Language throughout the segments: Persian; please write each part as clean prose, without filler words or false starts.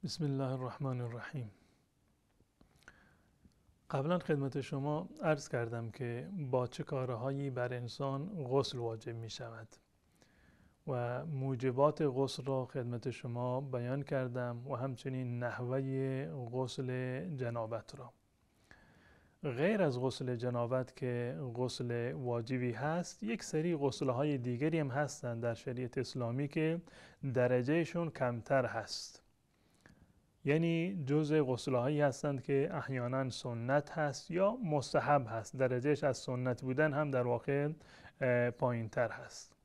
بسم الله الرحمن الرحیم. قبلا خدمت شما عرض کردم که با چه کارهایی بر انسان غسل واجب می شود و موجبات غسل را خدمت شما بیان کردم و همچنین نحوه غسل جنابت را. غیر از غسل جنابت که غسل واجبی هست، یک سری غسل‌های دیگری هم هستند در شریعت اسلامی که درجهشون کمتر هست، یعنی جزء غسل‌هایی هستند که احیانا سنت هست یا مستحب هست، درجهش از سنت بودن هم در واقع پایین‌تر هست.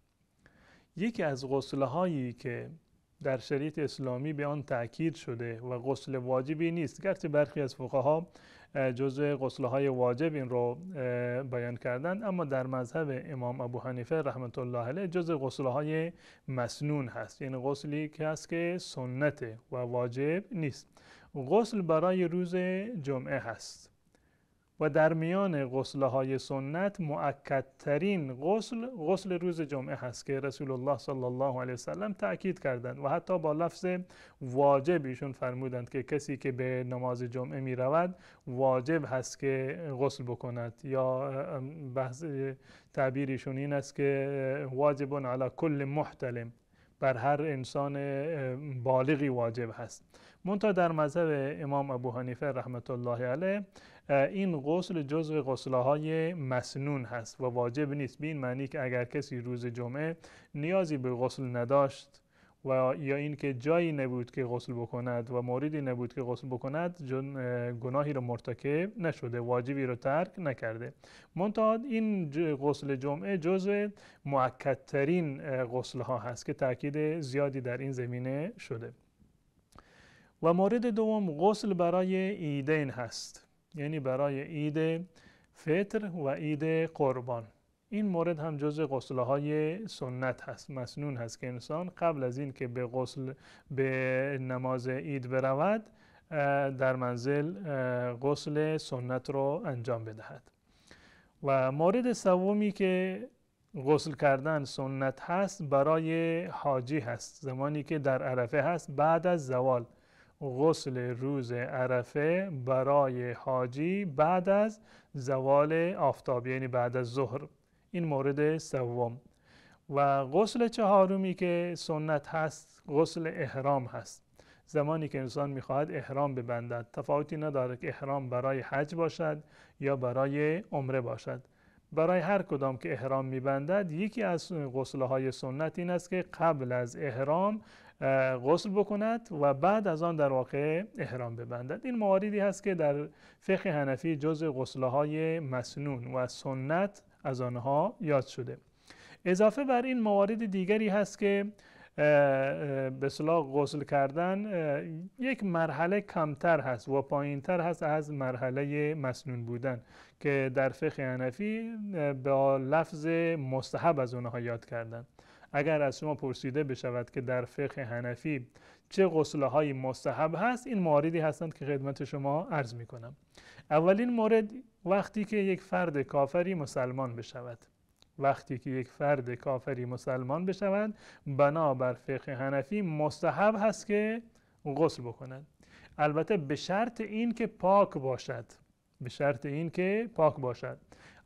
یکی از غسل‌هایی که در شریعت اسلامی به آن تأکید شده و غسل واجبی نیست، گرچه برخی از فقها جزء غسل‌های واجب این رو بیان کردند، اما در مذهب امام ابو حنیفه رحمت الله علیه جزء غسل‌های مسنون هست، یعنی غسلی که هست که سنته و واجب نیست. غسل برای روز جمعه هست و در میان غسل‌های سنت مؤکدترین غسل روز جمعه هست که رسول الله صلی الله علیه وسلم تأکید کردند و حتی با لفظ واجب ایشون فرمودند که کسی که به نماز جمعه می رود واجب هست که غسل بکند، یا بحث تعبیرشون این است که واجب علی کل محتلم، بر هر انسان بالغی واجب هست. منتها در مذهب امام ابو حنیفه رحمت الله علیه این غسل جزو غسل‌های مسنون هست و واجب نیست، به این معنی که اگر کسی روز جمعه نیازی به غسل نداشت و یا این که جایی نبود که غسل بکند و موردی نبود که غسل بکند، گناهی رو مرتکب نشده، واجبی رو ترک نکرده. منتها این غسل جمعه جزو مؤکدترین غسل‌ها هست که تأکید زیادی در این زمینه شده. و مورد دوم غسل برای عیدین هست، یعنی برای عید فطر و عید قربان. این مورد هم جزء غسل‌های سنت هست، مسنون هست که انسان قبل از این که به نماز عید برود در منزل غسل سنت رو انجام بدهد. و مورد سومی که غسل کردن سنت هست برای حاجی هست، زمانی که در عرفه هست بعد از زوال. غسل روز عرفه برای حاجی بعد از زوال آفتاب، یعنی بعد از ظهر. این مورد سوم. و غسل چهارمی که سنت هست غسل احرام هست، زمانی که انسان میخواهد احرام ببندد. تفاوتی نداره که احرام برای حج باشد یا برای عمره باشد، برای هر کدام که احرام میبندد یکی از غسل‌های سنت این است که قبل از احرام غسل بکند و بعد از آن در واقع احرام ببندد. این مواردی هست که در فقه حنفی جزء غسل‌های مسنون و سنت از آنها یاد شده. اضافه بر این موارد دیگری هست که به اصطلاح غسل کردن یک مرحله کمتر هست و پایینتر هست از مرحله مسنون بودن که در فقه حنفی با لفظ مستحب از اونها یاد کردن. اگر از شما پرسیده بشود که در فقه حنفی چه غسل‌های مستحب هست، این مواردی هستند که خدمت شما عرض می کنم. اولین مورد وقتی که یک فرد کافری مسلمان بشود، وقتی که یک فرد کافری مسلمان بشود بنابر فقه حنفی مستحب هست که غسل بکند، البته به شرط این که پاک باشد، به شرط این که پاک باشد.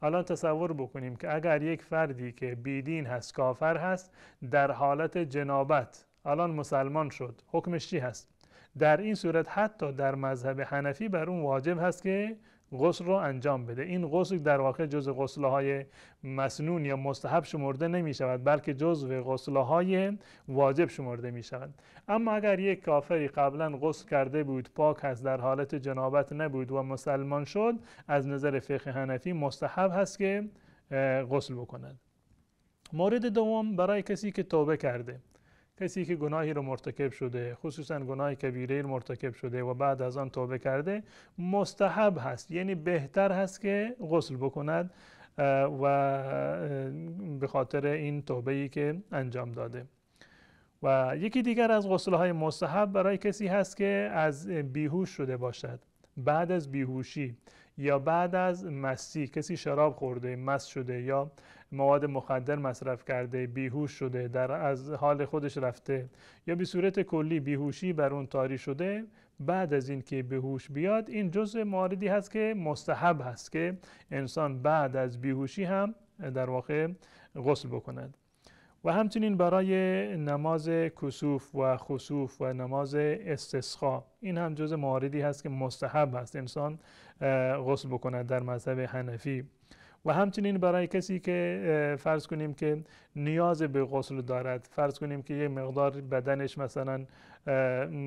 الان تصور بکنیم که اگر یک فردی که بیدین هست، کافر هست، در حالت جنابت الان مسلمان شد، حکمش چی هست؟ در این صورت حتی در مذهب حنفی بر اون واجب هست که غسل رو انجام بده. این غسل در واقع جزء غسل‌های مسنون یا مستحب شمرده نمی شود، بلکه جزء غسل‌های واجب شمرده می شود. اما اگر یک کافری قبلا غسل کرده بود، پاک هست، در حالت جنابت نبود و مسلمان شد، از نظر فقه حنفی مستحب هست که غسل بکند. مورد دوم برای کسی که توبه کرده، کسی که گناهی رو مرتکب شده، خصوصا گناه کبیره رو مرتکب شده و بعد از آن توبه کرده، مستحب هست، یعنی بهتر هست که غسل بکند و به خاطر این توبه‌ای که انجام داده. و یکی دیگر از غسل‌های مستحب برای کسی هست که از بیهوش شده باشد، بعد از بیهوشی، یا بعد از مستی، کسی شراب خورده، مست شده یا مواد مخدر مصرف کرده، بیهوش شده، از حال خودش رفته یا به صورت کلی بیهوشی بر اون طاری شده، بعد از این که به هوش بیاد، این جزء مواردی هست که مستحب هست که انسان بعد از بیهوشی هم در واقع غسل بکند. و همچنین برای نماز کسوف و خسوف و نماز استسقا، این هم جزء مواردی هست که مستحب هست انسان غسل بکند در مذهب حنفی. و همچنین برای کسی که فرض کنیم که نیاز به غسل دارد، فرض کنیم که یه مقدار بدنش مثلا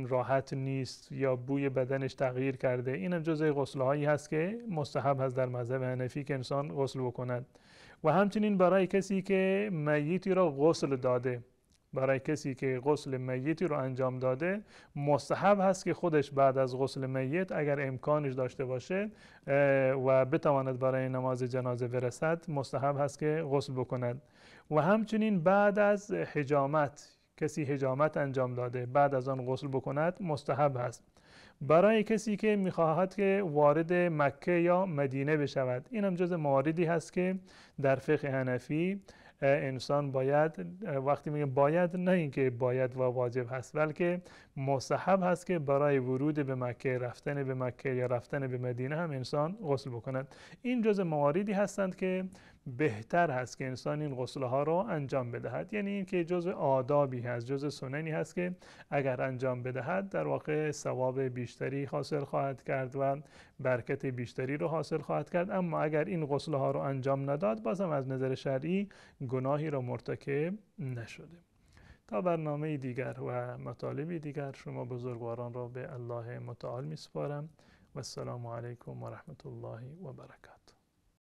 راحت نیست یا بوی بدنش تغییر کرده، این هم جزء غسل هایی هست که مستحب هست در مذهب حنفی که انسان غسل بکند. و همچنین برای کسی که میتی را غسل داده، برای کسی که غسل میتی رو انجام داده، مستحب هست که خودش بعد از غسل میت اگر امکانش داشته باشه و بتواند برای نماز جنازه برسد، مستحب هست که غسل بکند. و همچنین بعد از حجامت، کسی حجامت انجام داده بعد از آن غسل بکند، مستحب هست. برای کسی که میخواهد که وارد مکه یا مدینه بشود، این هم جز مواردی هست که در فقه حنفی انسان باید، وقتی میگه باید، نه اینکه باید و واجب هست، بلکه مستحب هست که برای ورود به مکه، رفتن به مکه یا رفتن به مدینه هم انسان غسل بکند. این جز مواردی هستند که بهتر هست که انسان این غسل ها رو انجام بدهد، یعنی این که جز آدابی هست، جز سننی هست که اگر انجام بدهد در واقع ثواب بیشتری حاصل خواهد کرد و برکت بیشتری رو حاصل خواهد کرد. اما اگر این غسل ها رو انجام نداد، بازم از نظر شرعی گناهی را مرتکب نشده. تا برنامه دیگر و مطالبی دیگر، شما بزرگواران را به الله متعال می سپارم و السلام علیکم و رحمت الله و برکاته.